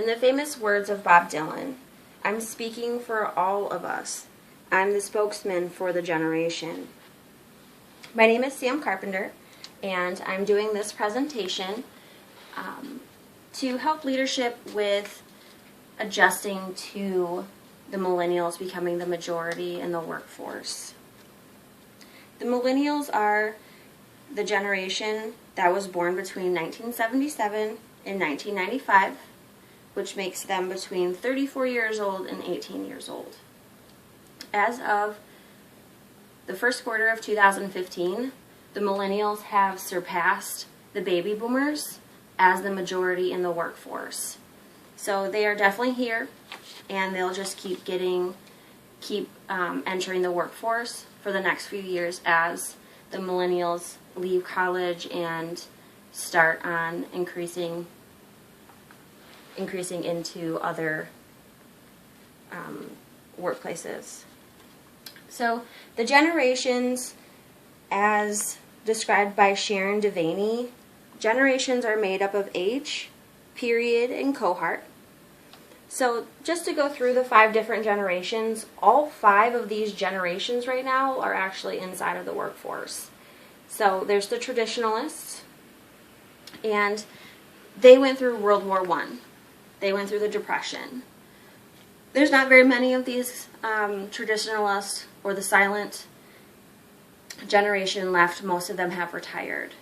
In the famous words of Bob Dylan, I'm speaking for all of us. I'm the spokesman for the generation. My name is Sam Carpenter, and I'm doing this presentation to help leadership with adjusting to the millennials becoming the majority in the workforce. The millennials are the generation that was born between 1977 and 1995, which makes them between 34 years old and 18 years old. As of the first quarter of 2015, the millennials have surpassed the baby boomers as the majority in the workforce. So they are definitely here, and they'll just keep entering the workforce for the next few years as the millennials leave college and start on increasing into other workplaces. So the generations, as described by Sharon Devaney, generations are made up of age, period, and cohort. So just to go through the 5 different generations, all 5 of these generations right now are actually inside of the workforce. So there's the traditionalists, and they went through World War I. They went through the Depression. There's not very many of these traditionalists or the silent generation left. Most of them have retired.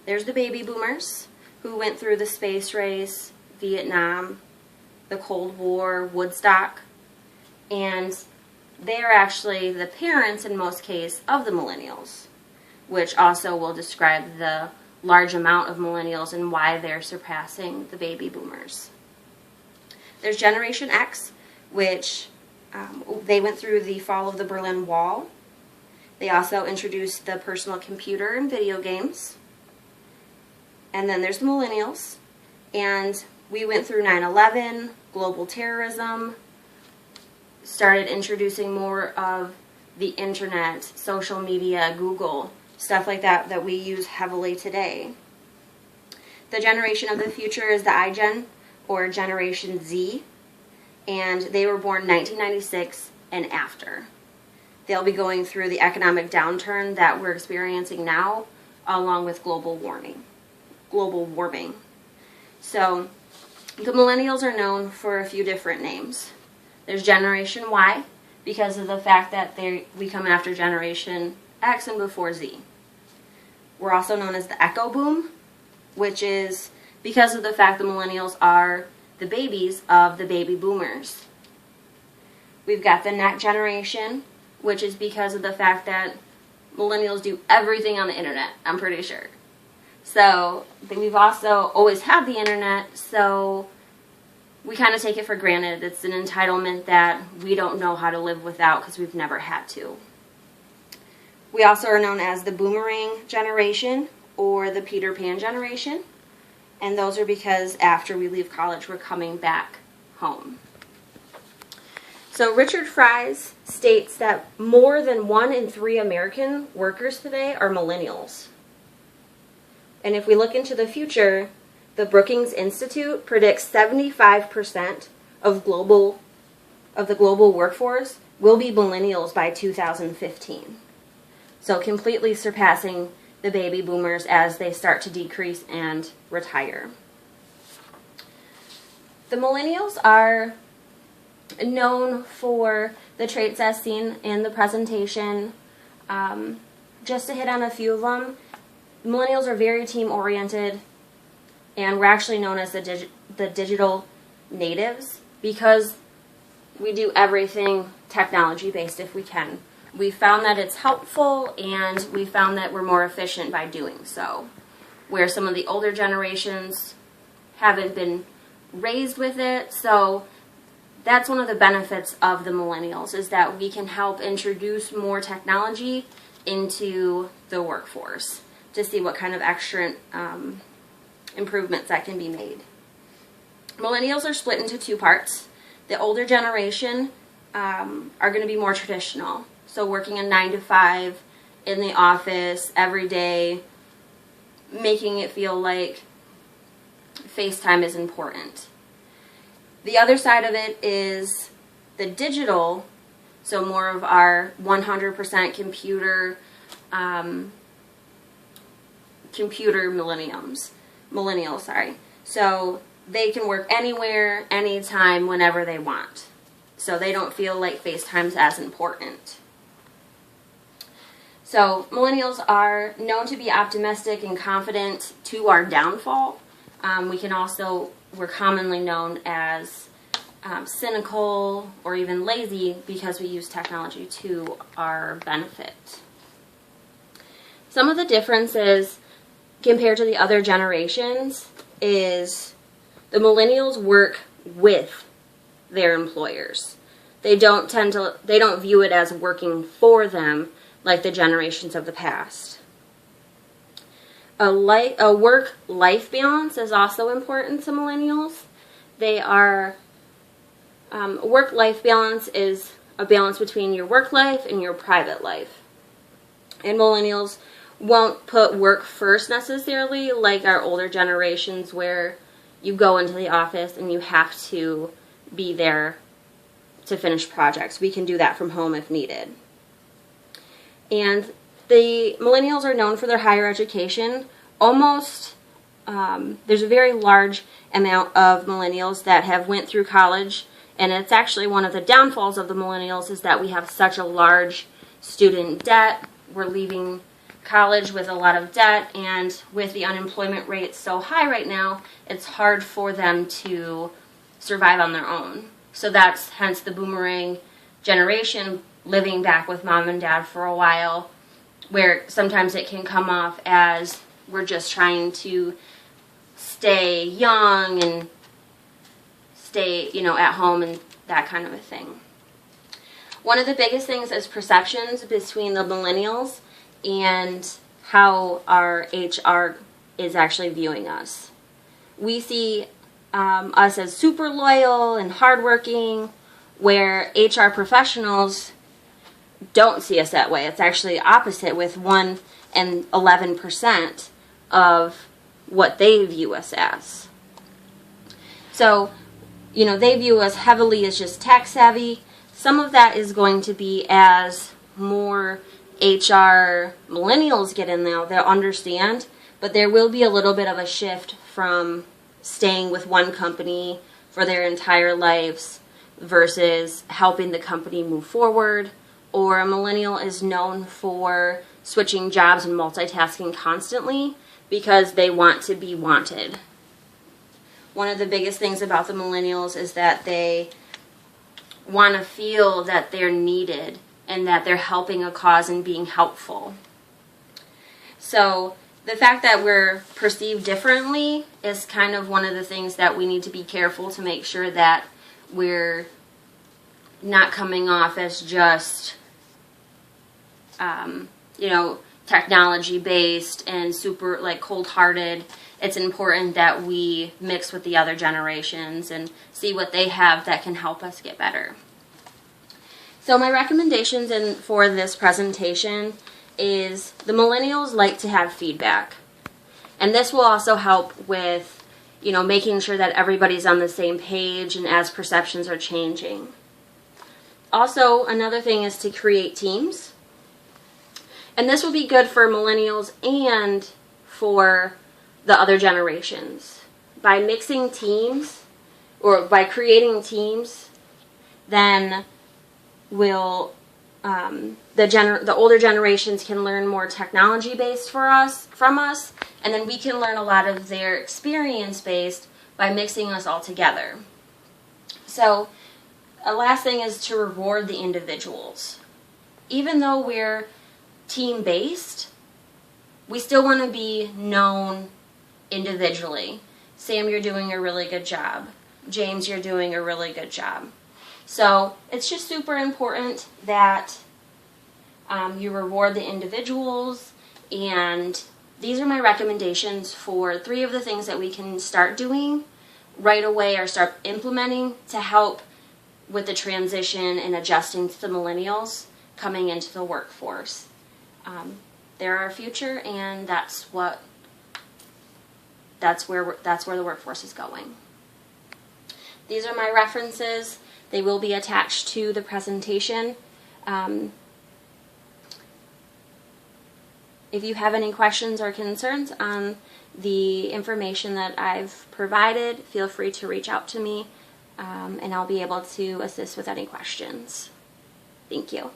There's the baby boomers, who went through the space race, Vietnam, the Cold War, Woodstock, and they're actually the parents in most cases of the millennials, which also will describe the large amount of millennials and why they're surpassing the baby boomers. There's Generation X, which they went through the fall of the Berlin Wall. They also introduced the personal computer and video games. And then there's the millennials, and we went through 9/11, global terrorism, started introducing more of the internet, social media, Google, stuff like that we use heavily today. The generation of the future is the iGen, or Generation Z, and they were born 1996 and after. They'll be going through the economic downturn that we're experiencing now, along with global warming. So the millennials are known for a few different names. There's Generation Y, because of the fact that we come after Generation X and before Z. We're also known as the Echo Boom, which is because of the fact the millennials are the babies of the baby boomers. We've got the Net Generation, which is because of the fact that millennials do everything on the internet, I'm pretty sure. So we've also always had the internet, so we kind of take it for granted. It's an entitlement that we don't know how to live without because we've never had to. We also are known as the Boomerang Generation or the Peter Pan Generation, and those are because after we leave college, we're coming back home. So Richard Fries states that more than 1 in 3 American workers today are millennials. And if we look into the future, the Brookings Institute predicts 75% of the global workforce will be millennials by 2015. So completely surpassing the baby boomers as they start to decrease and retire. The millennials are known for the traits as seen in the presentation. Just to hit on a few of them, millennials are very team-oriented, and we're actually known as the digital natives because we do everything technology-based if we can. We found that it's helpful, and we found that we're more efficient by doing so. Where some of the older generations haven't been raised with it, so that's one of the benefits of the millennials, is that we can help introduce more technology into the workforce to see what kind of extra improvements that can be made. Millennials are split into 2 parts. The older generation are going to be more traditional. So working a 9 to 5 in the office every day, making it feel like FaceTime is important. The other side of it is the digital, so more of our 100% computer millennials, sorry. So they can work anywhere, anytime, whenever they want. So they don't feel like FaceTime's as important. So millennials are known to be optimistic and confident to our downfall. We're commonly known as cynical or even lazy because we use technology to our benefit. Some of the differences compared to the other generations is the millennials work with their employers. They don't view it as working for them like the generations of the past. A work-life balance is also important to millennials. Work-life balance is a balance between your work life and your private life. And millennials won't put work first necessarily like our older generations where you go into the office and you have to be there to finish projects. We can do that from home if needed. And the millennials are known for their higher education. There's a very large amount of millennials that have went through college, and it's actually one of the downfalls of the millennials is that we have such a large student debt. We're leaving college with a lot of debt, and with the unemployment rate so high right now, it's hard for them to survive on their own. So that's hence the boomerang generation living back with mom and dad for a while, where sometimes it can come off as we're just trying to stay young and stay, at home and that kind of a thing. One of the biggest things is perceptions between the millennials and how our HR is actually viewing us. We see us as super loyal and hardworking, where HR professionals don't see us that way. It's actually opposite, with 1 and 11% of what they view us as. So, they view us heavily as just tech savvy. Some of that is going to be as more HR millennials get in there, they'll understand, but there will be a little bit of a shift from staying with one company for their entire lives versus helping the company move forward. Or a millennial is known for switching jobs and multitasking constantly because they want to be wanted. One of the biggest things about the millennials is that they want to feel that they're needed and that they're helping a cause and being helpful. So the fact that we're perceived differently is kind of one of the things that we need to be careful to make sure that we're not coming off as just technology based and super cold-hearted. It's important that we mix with the other generations and see what they have that can help us get better. So my recommendations for this presentation is the millennials like to have feedback. And this will also help with, making sure that everybody's on the same page and as perceptions are changing. Also, another thing is to create teams. And this will be good for millennials and for the other generations. By mixing teams, or by creating teams, then the older generations can learn more technology based from us, and then we can learn a lot of their experience based by mixing us all together. So a last thing is to reward the individuals. Even though we're team based, we still want to be known individually. Sam, you're doing a really good job. James, you're doing a really good job. So it's just super important that you reward the individuals, and these are my recommendations for 3 of the things that we can start doing right away or start implementing to help with the transition and adjusting to the millennials coming into the workforce. They're our future, and that's where the workforce is going. These are my references. They will be attached to the presentation. If you have any questions or concerns on the information that I've provided, feel free to reach out to me, and I'll be able to assist with any questions. Thank you.